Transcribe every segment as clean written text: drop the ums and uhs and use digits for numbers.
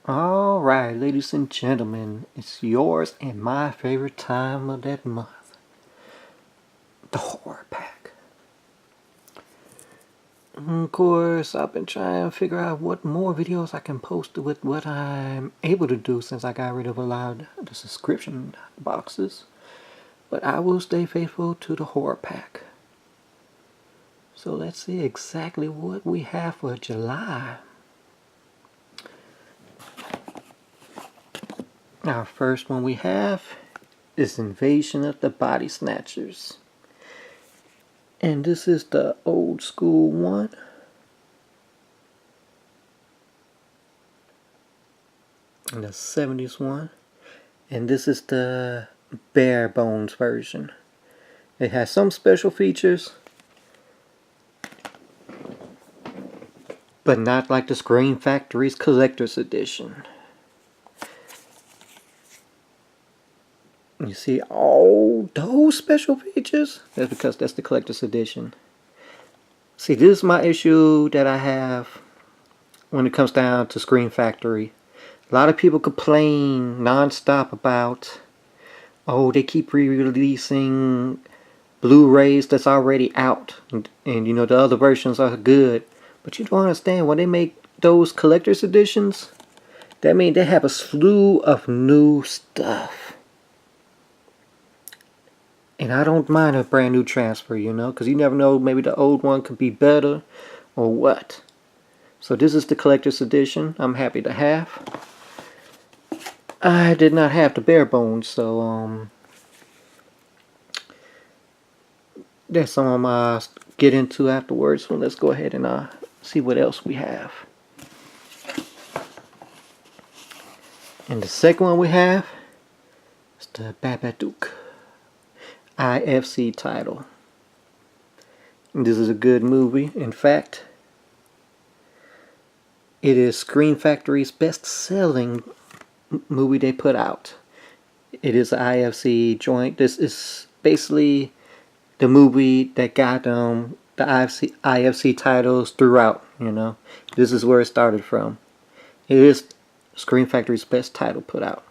Alright, ladies and gentlemen, it's yours and my favorite time of that month, the horror pack. Of course, I've been trying to figure out what more videos I can post with what I'm able to do since I got rid of a lot of the subscription boxes. But I will stay faithful to the horror pack. So let's see exactly what we have for July. Our first one we have is Invasion of the Body Snatchers. And this is the old school one. And the 70s one. And this is the bare bones version. It has some special features, but not like the Scream Factory's Collector's Edition. You see all those special features? That's because that's the Collector's Edition. See, this is my issue that I have when it comes down to Scream Factory. A lot of people complain non-stop about, oh, they keep re-releasing Blu-rays that's already out. And you know, the other versions are good. But you don't understand, when they make those Collector's Editions, that means they have a slew of new stuff. And I don't mind a brand new transfer, you know, because you never know, maybe the old one could be better or what. So this is the Collector's Edition I'm happy to have. I did not have the bare bones, so there's some I'm gonna get into afterwards. So let's go ahead and see what else we have. And the second one we have is the Babadook IFC title. And this is a good movie. In fact, it is Scream Factory's best-selling movie they put out. It is an IFC joint. This is basically the movie that got the IFC titles throughout, you know. This is where it started from. It is Scream Factory's best title put out.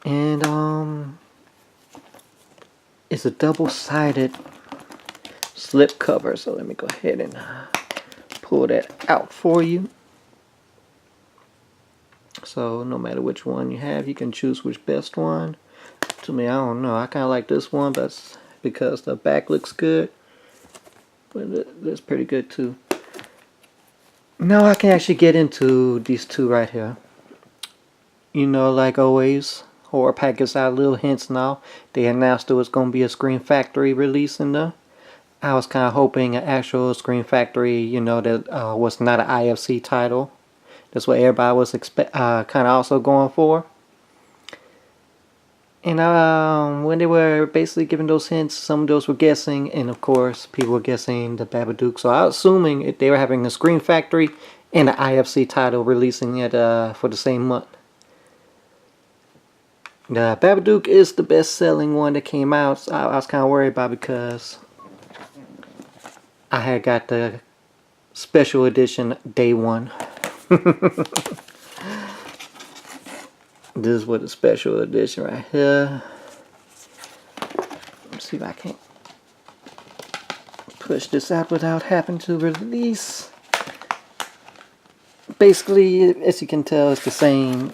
And it's a double-sided slip cover, so let me go ahead and pull that out for you. So no matter which one you have, you can choose which best one. To me, I don't know, I kind of like this one, but that's because the back looks good. But it's pretty good too. Now I can actually get into these two right here. You know, like always, horror pack gives out little hints now. They announced there was going to be a Scream Factory release in there. I was kind of hoping an actual Scream Factory, you know, that was not an IFC title. That's what everybody was kind of also going for. And when they were basically giving those hints, some of those were guessing, and of course, people were guessing the Babadook. So I was assuming they were having a Scream Factory and an IFC title releasing it for the same month. The Babadook is the best-selling one that came out. So I was kind of worried about it because I had got the special edition day one. This is what the special edition right here. Let's see if I can push this out without having to release. Basically, as you can tell, it's the same.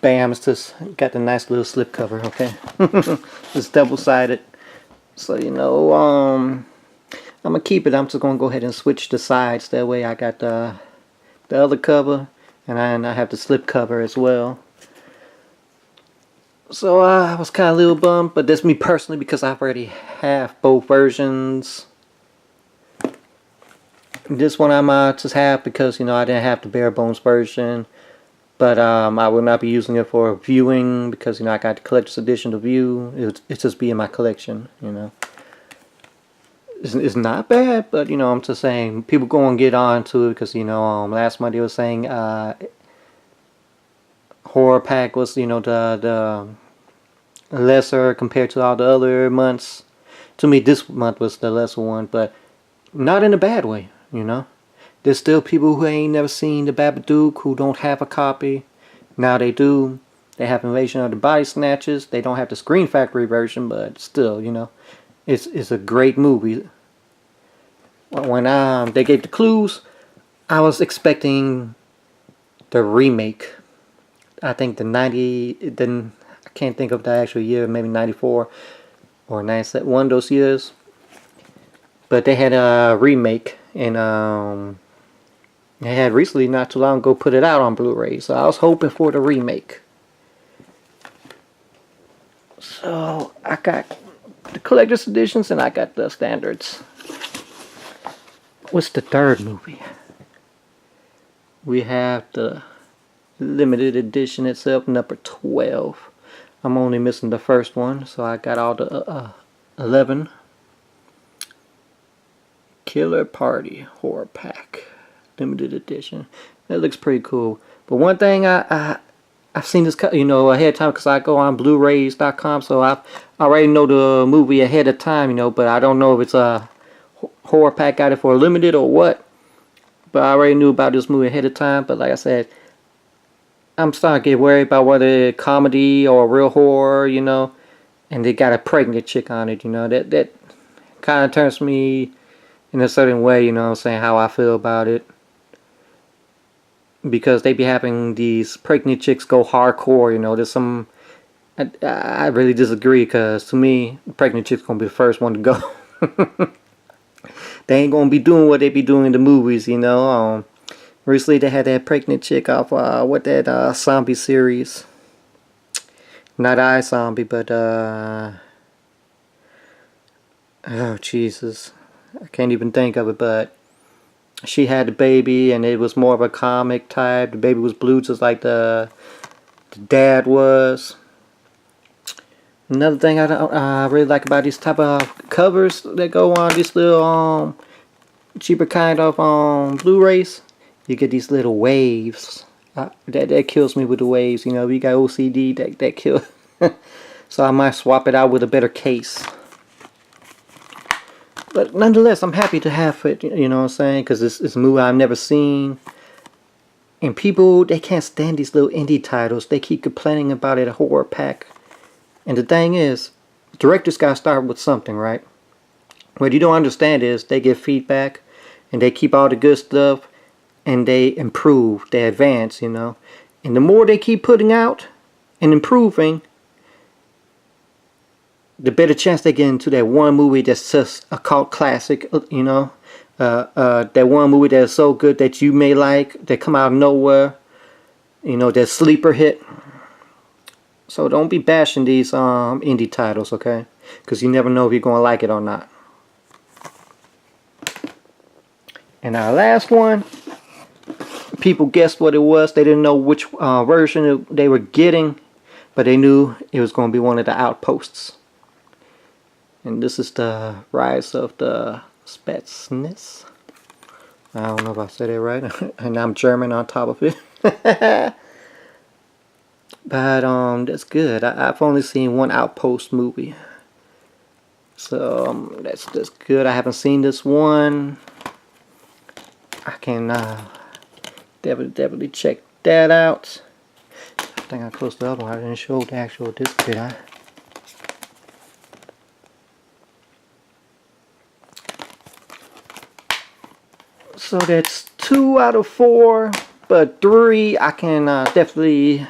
Bam, it's just got the nice little slip cover, okay? It's double-sided. So, you know, I'm going to keep it. I'm just going to go ahead and switch the sides. That way I got the other cover, and I have the slip cover as well. So I was kind of a little bummed, but that's me personally because I've already have both versions. This one I'm just have because, you know, I didn't have the bare bones version. But I will not be using it for viewing because, you know, I got the collector's edition to view. It's just be in my collection, you know. It's not bad, but, you know, I'm just saying people go and get on to it because, you know, last month they were saying horror pack was, you know, the lesser compared to all the other months. To me, this month was the lesser one, but not in a bad way, you know. There's still people who ain't never seen the Babadook who don't have a copy. Now they do. They have Invasion of the Body Snatchers. They don't have the Screen Factory version, but still, you know, it's a great movie. When they gave the clues, I was expecting the remake. I think I can't think of the actual year, maybe 94 or 97, one of those years. But they had a remake, and they had recently, not too long ago, put it out on Blu-ray. So I was hoping for the remake. So I got the collector's editions and I got the standards. What's the third movie? We have the limited edition itself, number 12. I'm only missing the first one, so I got all the 11. Killer Party Horror Pack, limited edition. That looks pretty cool. But one thing I've seen this, you know, ahead of time, because I go on Blu-rays.com, so I already know the movie ahead of time, you know, but I don't know if it's a horror pack, got it for a limited or what. But I already knew about this movie ahead of time. But like I said, I'm starting to get worried about whether it's comedy or real horror, you know. And they got a pregnant chick on it, you know. That kind of turns me in a certain way, you know what I'm saying, how I feel about it. Because they be having these pregnant chicks go hardcore, you know. There's some... I really disagree, because to me, the pregnant chick's going to be the first one to go. They ain't going to be doing what they be doing in the movies, you know. Recently they had that pregnant chick off, that zombie series. Not iZombie, but, oh, Jesus. I can't even think of it, but she had the baby, and it was more of a comic type. The baby was blue, just like the dad was. Another thing I really like about these type of covers that go on these little cheaper kind of Blu-rays, you get these little waves. That kills me with the waves. You know, if you got OCD, that kills. So I might swap it out with a better case. But nonetheless, I'm happy to have it, you know what I'm saying? Because it's a movie I've never seen. And people, they can't stand these little indie titles. They keep complaining about it, a horror pack. And the thing is, directors got to start with something, right? What you don't understand is they give feedback. And they keep all the good stuff. And they improve, they advance, you know. And the more they keep putting out and improving, the better chance they get into that one movie that's just a cult classic, you know. That one movie that's so good that you may like, that come out of nowhere, you know, that sleeper hit. So don't be bashing these indie titles, okay? Because you never know if you're going to like it or not. And our last one, people guessed what it was. They didn't know which version they were getting, but they knew it was going to be one of the Outposts. And this is the Rise of the Spetsnaz. I don't know if I said it right. And I'm German on top of it. But that's good. I've only seen one Outpost movie. So that's good. I haven't seen this one. I can definitely check that out. I think I closed the other one. I didn't show the actual disc, did I? So that's 2 out of 4, but 3 I can definitely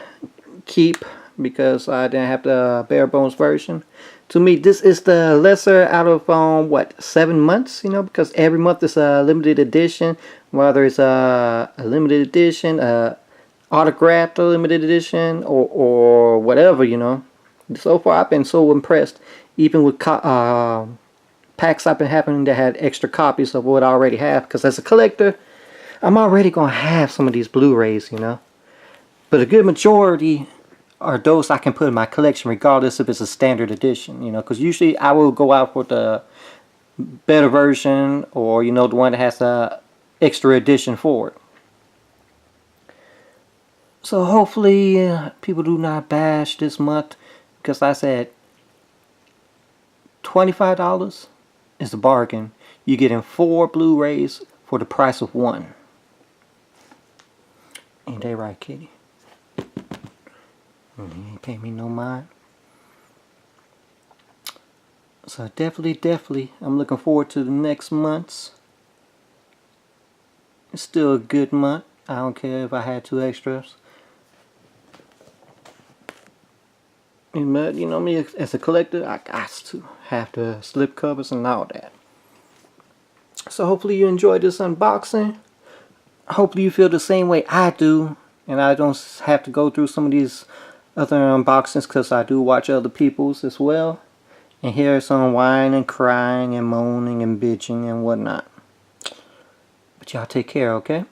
keep because I didn't have the bare bones version. To me, this is the lesser out of what, 7 months, you know, because every month is a limited edition, whether it's a limited edition, autographed limited edition, or whatever, you know. So far, I've been so impressed, even with packs I've been having that had extra copies of what I already have, because as a collector, I'm already going to have some of these Blu-rays, you know. But a good majority are those I can put in my collection regardless if it's a standard edition, you know, because usually I will go out for the better version or, you know, the one that has a extra edition for it. So hopefully people do not bash this month, because like I said, $25 is a bargain. You're getting 4 Blu-rays for the price of 1. Ain't they right, kitty? You ain't pay me no mind. So definitely, I'm looking forward to the next months. It's still a good month. I don't care if I had 2 extras. But you know me, as a collector, I got to have the slip covers and all that. So hopefully you enjoyed this unboxing. Hopefully you feel the same way I do, and I don't have to go through some of these other unboxings, because I do watch other people's as well and hear some whining and crying and moaning and bitching and whatnot. But y'all take care, okay?